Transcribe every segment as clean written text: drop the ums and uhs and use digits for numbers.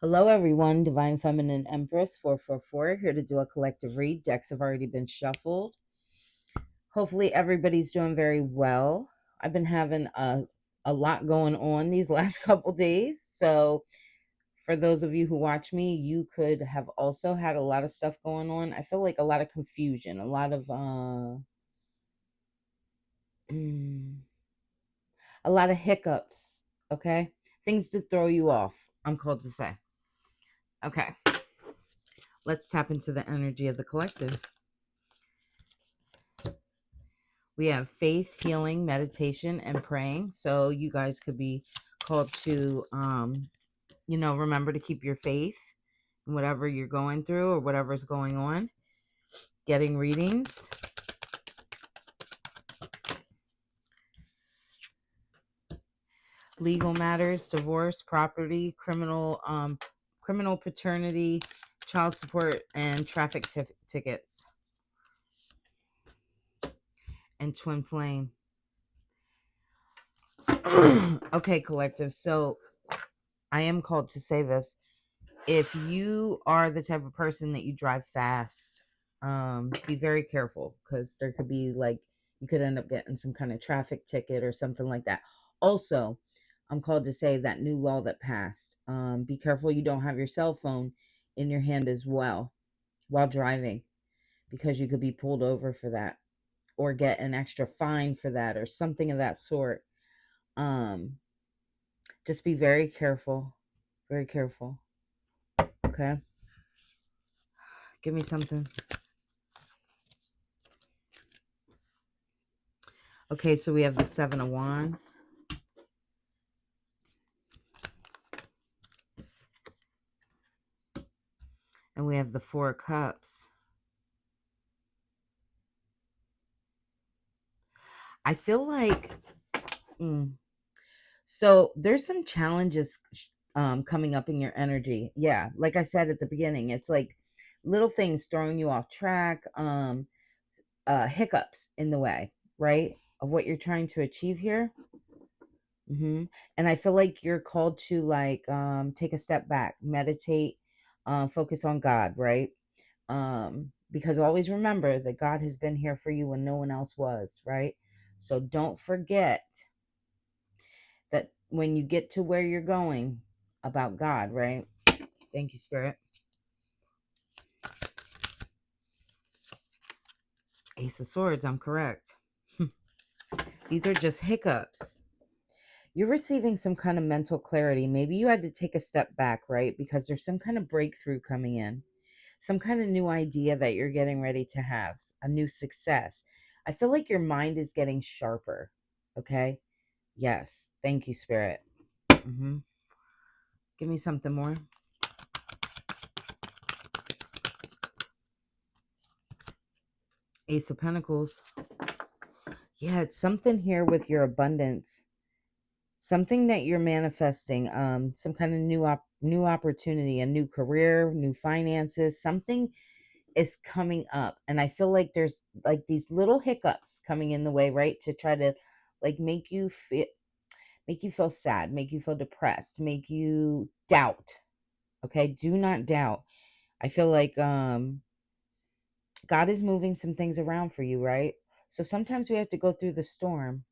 Hello, everyone. Divine Feminine Empress 444 here to do a collective read. Decks have already been shuffled. Hopefully, everybody's doing very well. I've been having a lot going on these last couple days. So, for those of you who watch me, you could have also had a lot of stuff going on. I feel like a lot of confusion, a lot of mm, a lot of hiccups. Okay, things to throw you off. I'm called to say. Okay, let's tap into the energy of the collective. We have faith, healing, meditation, and praying. So you guys could be called to, remember to keep your faith in whatever you're going through or whatever's going on. Getting readings. Legal matters, divorce, property, criminal paternity, child support, and traffic tickets. And twin flame. Okay, collective. So I am called to say this. If you are the type of person that you drive fast, be very careful, because there could be you could end up getting some kind of traffic ticket or something like that. Also, I'm called to say that new law that passed. Be careful you don't have your cell phone in your hand as well while driving, because you could be pulled over for that or get an extra fine for that or something of that sort. Um, just be very careful. Very careful. Okay. Give me something. Okay, so we have the Seven of Wands. And we have the Four of Cups. I feel like so there's some challenges coming up in your energy. Yeah, like I said at the beginning, it's like little things throwing you off track, hiccups in the way, right? Of what you're trying to achieve here. And I feel like you're called to take a step back, meditate, focus on God, right? Because always remember that God has been here for you when no one else was, right? So don't forget that when you get to where you're going, about God, right? Thank you, Spirit. Ace of Swords, I'm correct. These are just hiccups. You're receiving some kind of mental clarity. Maybe you had to take a step back, right? Because there's some kind of breakthrough coming in, some kind of new idea that you're getting ready to have, a new success. I feel like your mind is getting sharper. Okay. Yes. Thank you, Spirit. Give me something more. Ace of Pentacles. Yeah, it's something here with your abundance. Something that you're manifesting, some kind of new opportunity, a new career, new finances, something is coming up. And I feel like there's like these little hiccups coming in the way, right? To try to make you feel sad, make you feel depressed, make you doubt. Okay? Do not doubt. I feel like God is moving some things around for you, right? So sometimes we have to go through the storm.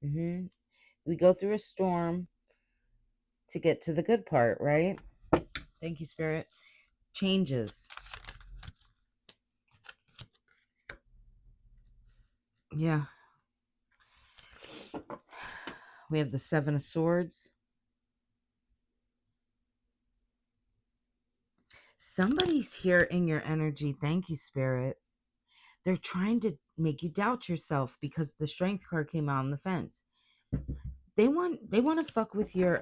We go through a storm to get to the good part, right? Thank you, Spirit. Changes. Yeah. We have the Seven of Swords. Somebody's here in your energy. Thank you, Spirit. They're trying to make you doubt yourself because the Strength card came out on the fence. They want to fuck with your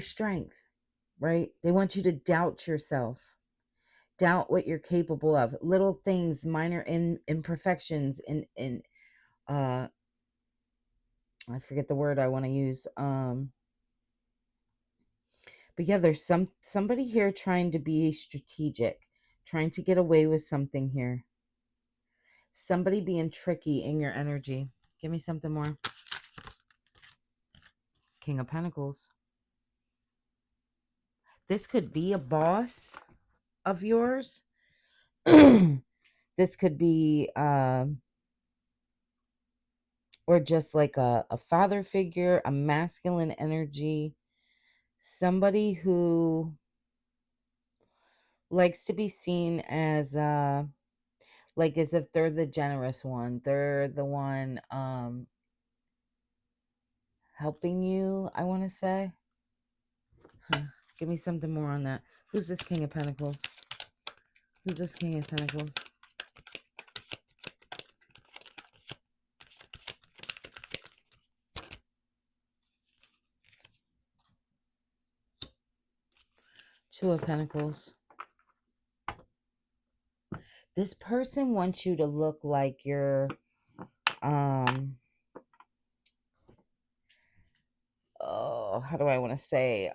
strength, right? They want you to doubt yourself. Doubt what you're capable of. Little things, minor imperfections in uh I forget the word I want to use. But yeah, there's somebody here trying to be strategic, trying to get away with something here. Somebody being tricky in your energy. Give me something more. King of Pentacles. This could be a boss of yours. This could be or just like a father figure, a masculine energy, somebody who likes to be seen as like as if they're the generous one. They're the one helping you, I want to say. Huh. Give me something more on that. Who's this King of Pentacles? Who's this King of Pentacles? Two of Pentacles. This person wants you to look like you're oh, how do I want to say?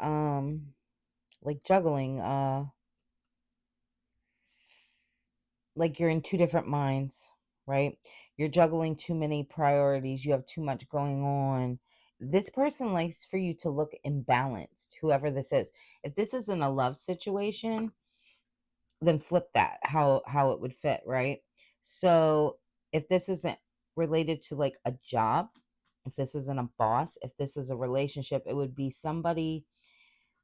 Like juggling, like you're in two different minds, right? You're juggling too many priorities. You have too much going on. This person likes for you to look imbalanced, whoever this is. If this isn't a love situation, then flip that how it would fit, right? So if this isn't related to like a job, if this isn't a boss, if this is a relationship, it would be somebody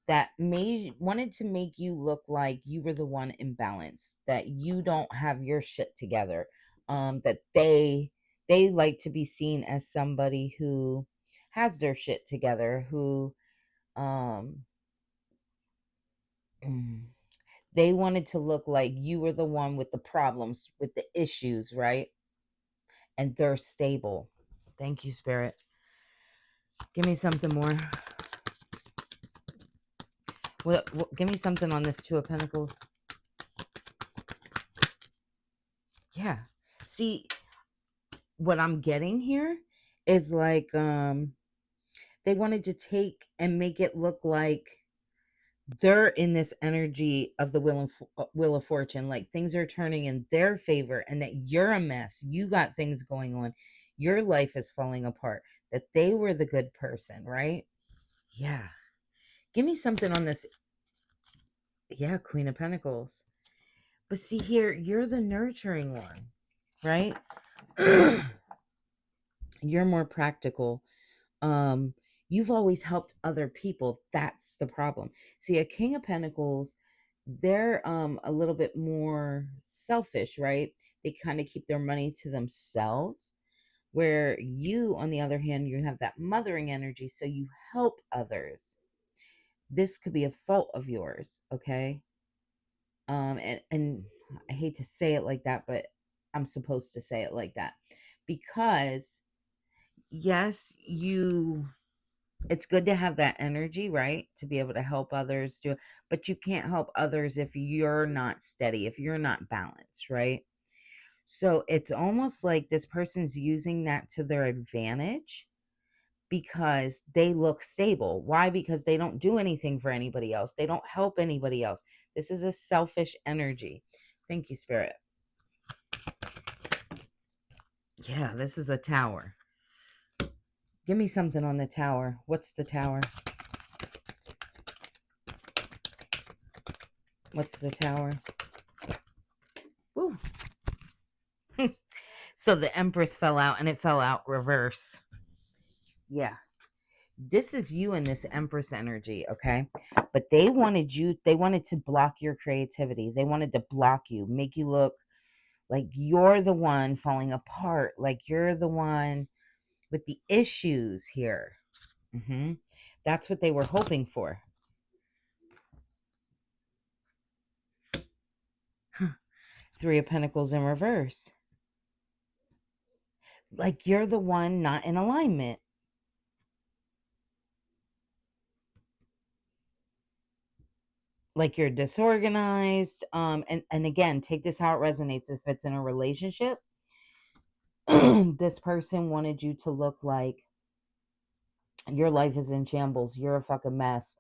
that wanted to make you look like you were the one imbalanced, that you don't have your shit together, that they like to be seen as somebody who has their shit together, who um they wanted to look like you were the one with the problems, with the issues, right? And they're stable. Thank you, Spirit. Give me something more. What give me something on this Two of Pentacles. Yeah. See, what I'm getting here is like they wanted to take and make it look like they're in this energy of the wheel of fortune, like things are turning in their favor and that you're a mess, you got things going on, your life is falling apart, that they were the good person, right? Yeah. Give me something on this. Yeah, Queen of Pentacles. But see here, you're the nurturing one, right? You're more practical. You've always helped other people. That's the problem. See, a King of Pentacles, they're a little bit more selfish, right? They kind of keep their money to themselves, where you, on the other hand, you have that mothering energy, so you help others. This could be a fault of yours, okay? And I hate to say it like that, but I'm supposed to say it like that, because yes, it's good to have that energy, right? To be able to help others do it, but you can't help others if you're not steady, if you're not balanced, right? So it's almost like this person's using that to their advantage because they look stable. Why? Because they don't do anything for anybody else. They don't help anybody else. This is a selfish energy. Thank you, Spirit. Yeah, this is a Tower. Give me something on the Tower. What's the Tower? What's the Tower? Woo. So the Empress fell out and it fell out reverse. Yeah. This is you and this Empress energy, okay? But they wanted to block your creativity. They wanted to block you, make you look like you're the one falling apart, like you're the one with the issues here. That's what they were hoping for. Three of Pentacles in reverse. Like you're the one not in alignment. Like you're disorganized. And again, take this how it resonates. If it's in a relationship, this person wanted you to look like your life is in shambles, you're a fucking mess,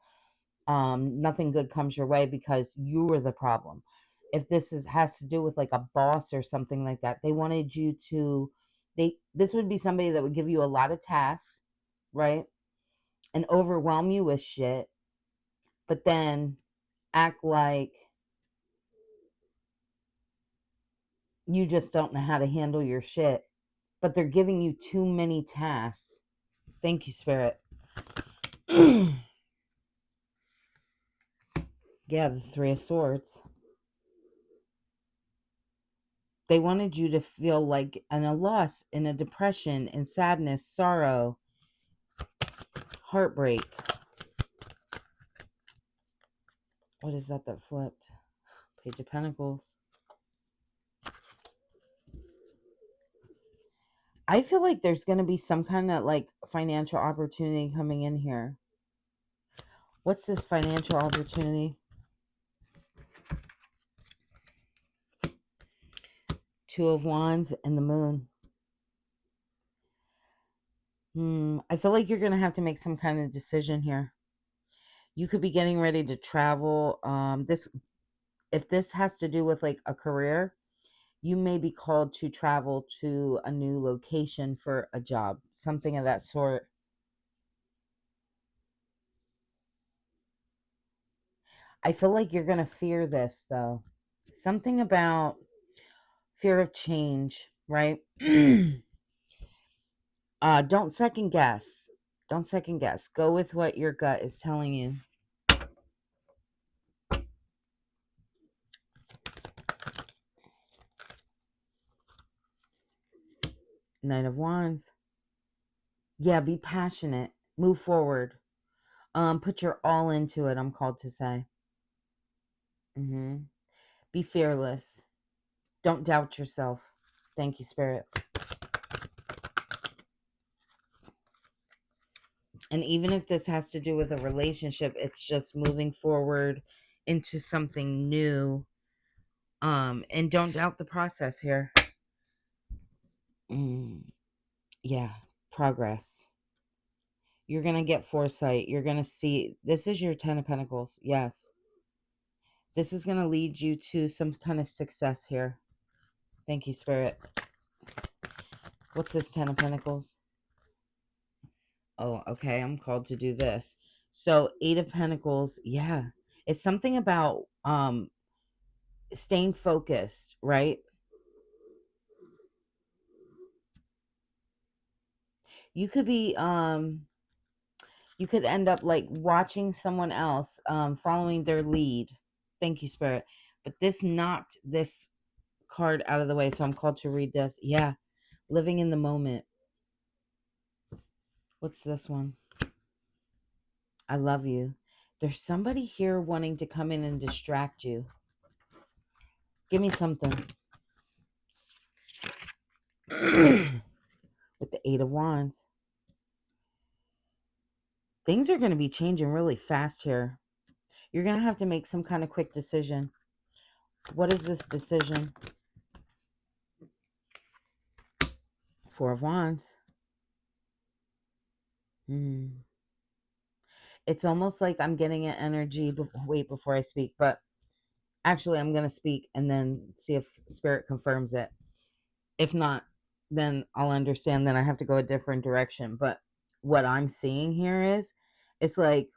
nothing good comes your way because you were the problem. If has to do with like a boss or something like that, they wanted you to this would be somebody that would give you a lot of tasks, right? And overwhelm you with shit, but then act like you just don't know how to handle your shit, but they're giving you too many tasks. Thank you, Spirit. Yeah, the Three of Swords. They wanted you to feel like in a loss, in a depression, in sadness, sorrow, heartbreak. What is that flipped? Page of Pentacles. I feel like there's going to be some kind of like financial opportunity coming in here. What's this financial opportunity? Two of Wands and the Moon. I feel like you're going to have to make some kind of decision here. You could be getting ready to travel. If this has to do with like a career, you may be called to travel to a new location for a job, something of that sort. I feel like you're going to fear this though. Something about fear of change, right? Don't second guess. Don't second guess. Go with what your gut is telling you. Knight of Wands. Yeah, be passionate. Move forward. Put your all into it, I'm called to say. Be fearless. Don't doubt yourself. Thank you, Spirit. And even if this has to do with a relationship, it's just moving forward into something new. And don't doubt the process here. Yeah, progress. You're going to get foresight. You're going to see. This is your Ten of Pentacles. Yes. This is going to lead you to some kind of success here. Thank you, Spirit. What's this Ten of Pentacles? Oh, okay. I'm called to do this. So, Eight of Pentacles. Yeah. It's something about staying focused, right? You could be you could end up like watching someone else following their lead. Thank you, Spirit. But this knocked this card out of the way, so I'm called to read this. Yeah. Living in the moment. What's this one? I love you. There's somebody here wanting to come in and distract you. Give me something. With the Eight of Wands. Things are going to be changing really fast here. You're going to have to make some kind of quick decision. What is this decision? Four of Wands. It's almost like I'm getting an energy. Wait before I speak, but actually I'm going to speak and then see if Spirit confirms it. If not, then I'll understand. Then I have to go a different direction. But what I'm seeing here is it's like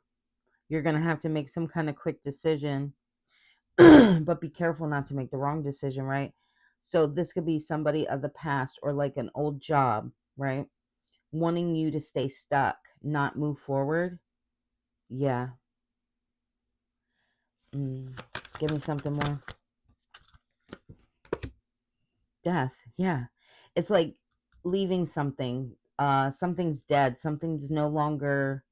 you're going to have to make some kind of quick decision, but be careful not to make the wrong decision, right? So this could be somebody of the past or like an old job, right? Wanting you to stay stuck, not move forward. Yeah. Give me something more. Death. Yeah. It's like leaving something. Something's dead. Something's no longer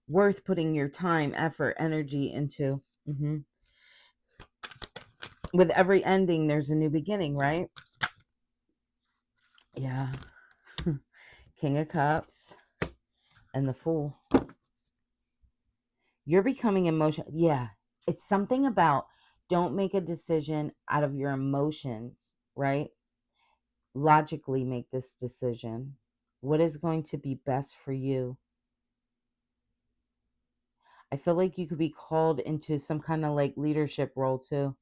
worth putting your time, effort, energy into. With every ending, there's a new beginning, right? Yeah. King of Cups and the Fool. You're becoming emotional. Yeah. It's something about don't make a decision out of your emotions, right? Logically make this decision. What is going to be best for you? I feel like you could be called into some kind of like leadership role too.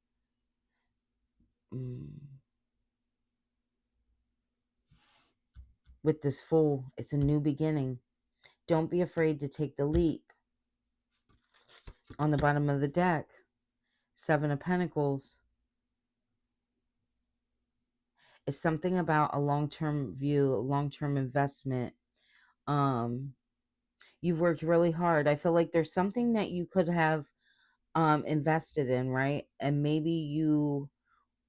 With this Fool, it's a new beginning. Don't be afraid to take the leap. On the bottom of the deck. Seven of Pentacles is something about a long-term view, a long-term investment. You've worked really hard. I feel like there's something that you could have invested in, right? And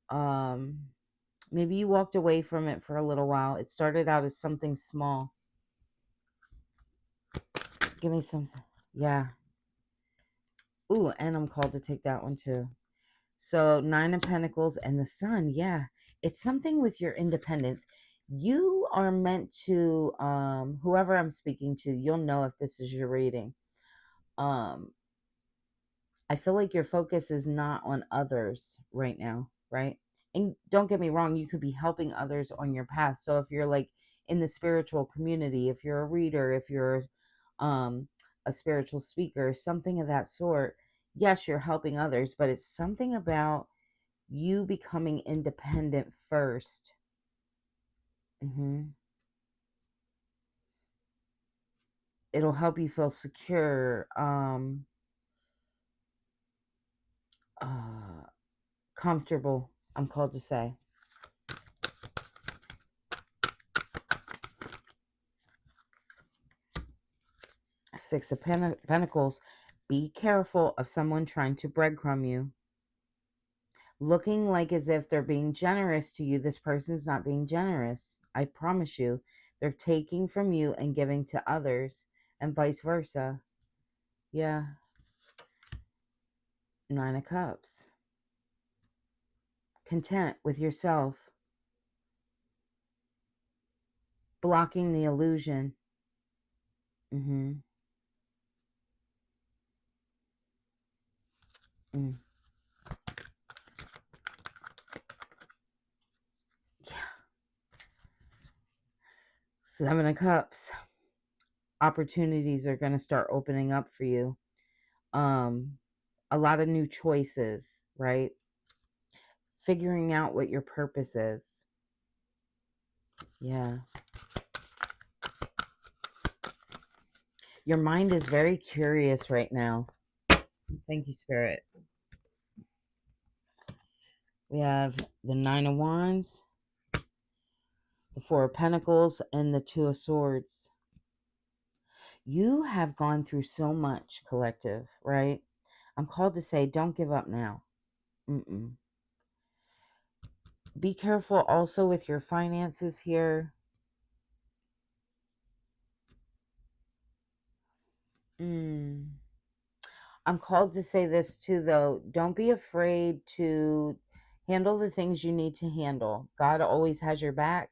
um maybe you walked away from it for a little while. It started out as something small. Give me something. Yeah. Ooh, and I'm called to take that one too. So 9 of Pentacles and the Sun. Yeah. It's something with your independence. You are meant to, whoever I'm speaking to, you'll know if this is your reading. I feel like your focus is not on others right now, right? And don't get me wrong, you could be helping others on your path. So if you're like in the spiritual community, if you're a reader, if you're um a spiritual speaker, something of that sort, yes, you're helping others, but it's something about you becoming independent first. It'll help you feel secure, uh comfortable, I'm called to say. Six of Pentacles. Be careful of someone trying to breadcrumb you. Looking like as if they're being generous to you, this person's not being generous. I promise you. They're taking from you and giving to others, and vice versa. Yeah. 9 of Cups. Content with yourself. Blocking the illusion. Mm. Yeah. 7 of Cups. Opportunities are going to start opening up for you. A lot of new choices, right? Figuring out what your purpose is. Yeah. Your mind is very curious right now. Thank you, Spirit. We have the 9 of Wands, the 4 of Pentacles, and the 2 of Swords. You have gone through so much, collective, right? I'm called to say, don't give up now. Be careful also with your finances here. I'm called to say this too, though. Don't be afraid to handle the things you need to handle. God always has your back.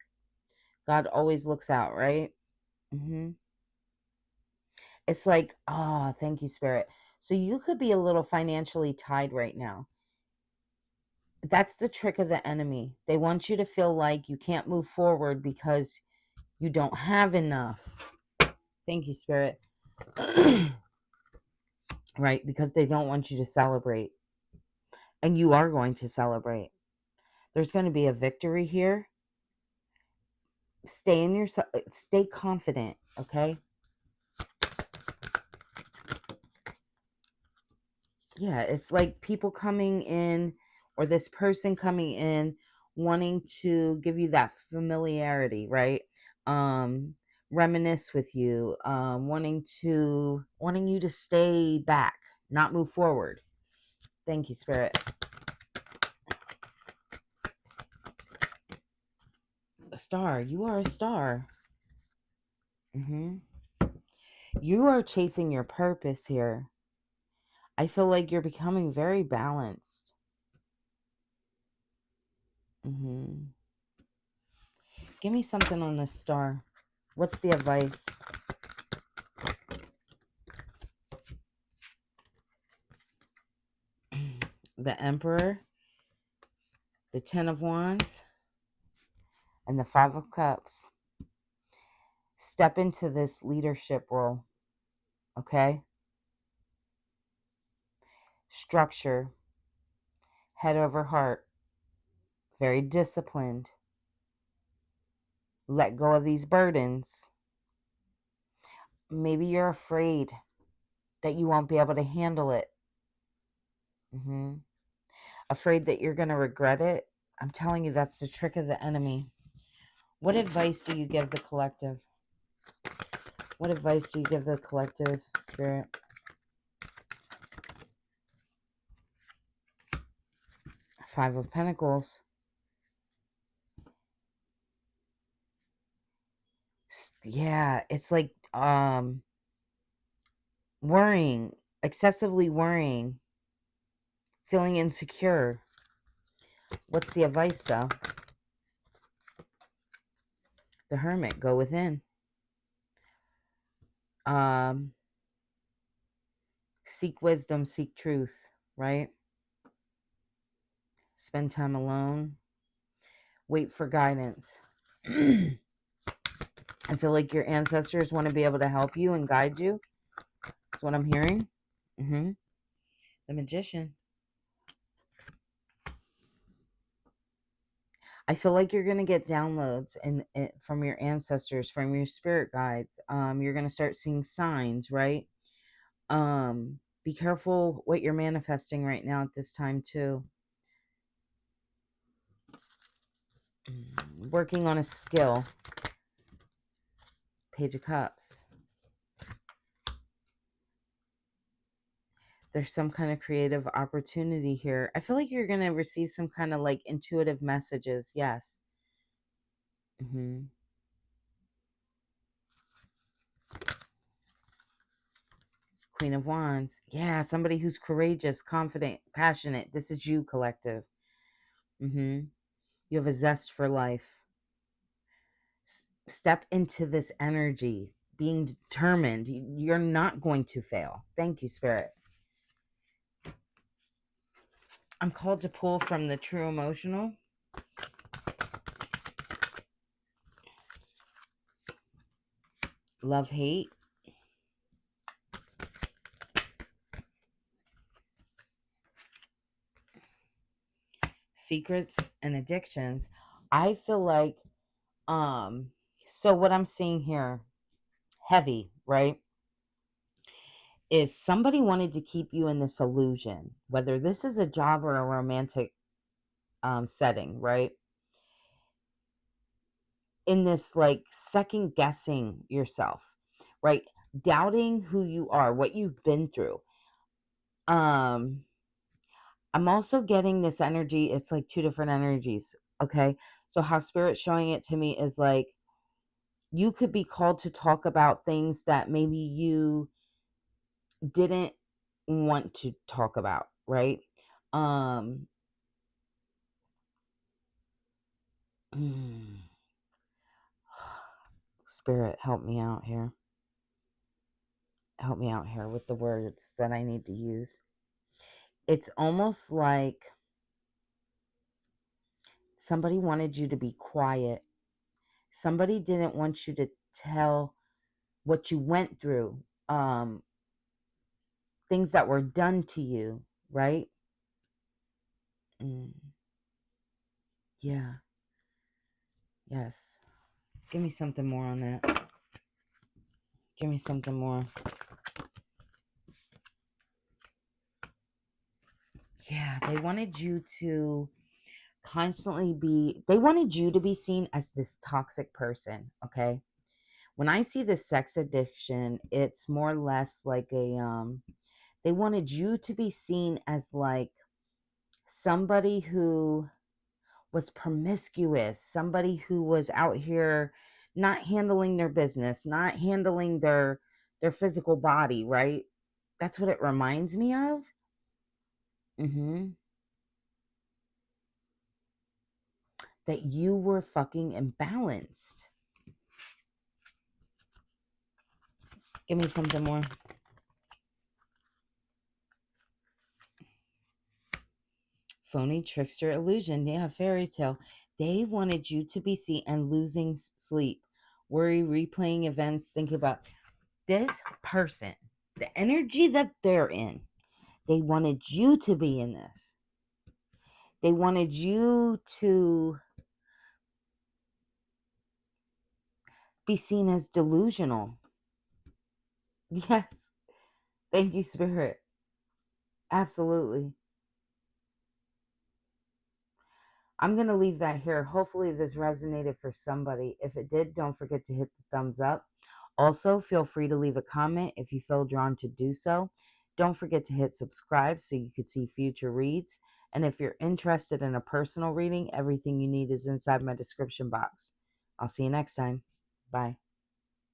God always looks out, right? It's like, oh, thank you, Spirit. So you could be a little financially tied right now. That's the trick of the enemy. They want you to feel like you can't move forward because you don't have enough. Thank you, Spirit. Right? Because they don't want you to celebrate. And you are going to celebrate. There's going to be a victory here. Stay in yourself. Stay confident, okay? Yeah, it's like people coming in, or this person coming in wanting to give you that familiarity, right? Reminisce with you, wanting you to stay back, not move forward. Thank you, Spirit. A star. You are a star. You are chasing your purpose here. I feel like you're becoming very balanced. Give me something on this star. What's the advice? The Emperor, the 10 of Wands, and the 5 of Cups. Step into this leadership role, okay? Structure, head over heart, very disciplined. Let go of these burdens. Maybe you're afraid that you won't be able to handle it. afraid that you're going to regret it. I'm telling you, that's the trick of the enemy. What advice do you give the collective? What advice do you give the collective, Spirit? Five of Pentacles. Yeah, it's like worrying, excessively worrying, feeling insecure. What's the advice though? The Hermit, go within. Seek wisdom, seek truth, right? Spend time alone. Wait for guidance. I feel like your ancestors want to be able to help you and guide you. That's what I'm hearing. The Magician. I feel like you're going to get downloads from your ancestors, from your spirit guides. You're going to start seeing signs, right? Be careful what you're manifesting right now at this time too. Working on a skill. Page of Cups. There's some kind of creative opportunity here. I feel like you're going to receive some kind of like intuitive messages. Yes. Queen of Wands. Yeah, somebody who's courageous, confident, passionate. This is you, collective. You have a zest for life. Step into this energy, being determined. You're not going to fail. Thank you, Spirit. I'm called to pull from the true emotional. Love, hate. Secrets and addictions. I feel like, so what I'm seeing here, heavy, right, is somebody wanted to keep you in this illusion, whether this is a job or a romantic setting, right? In this like second guessing yourself, right? Doubting who you are, what you've been through. I'm also getting this energy. It's like two different energies. Okay. So how Spirit's showing it to me is like, you could be called to talk about things that maybe you didn't want to talk about, right? Spirit, help me out here. Help me out here with the words that I need to use. It's almost like somebody wanted you to be quiet. Somebody didn't want you to tell what you went through, things that were done to you, right? Yeah. Yes. Give me something more on that. Give me something more. Yeah, they wanted you to constantly they wanted you to be seen as this toxic person, okay? When I see this sex addiction, it's more or less like they wanted you to be seen as like somebody who was promiscuous, somebody who was out here not handling their business, not handling their physical body, right? That's what it reminds me of. That you were fucking imbalanced. Give me something more. Phony, trickster, illusion. Yeah, fairy tale. They wanted you to be seen and losing sleep, worry, replaying events, thinking about this person, the energy that they're in. They wanted you to be in this. They wanted you to be seen as delusional. Yes. Thank you, Spirit. Absolutely. I'm going to leave that here. Hopefully, this resonated for somebody. If it did, don't forget to hit the thumbs up. Also, feel free to leave a comment if you feel drawn to do so. Don't forget to hit subscribe so you can see future reads. And if you're interested in a personal reading, everything you need is inside my description box. I'll see you next time. Bye.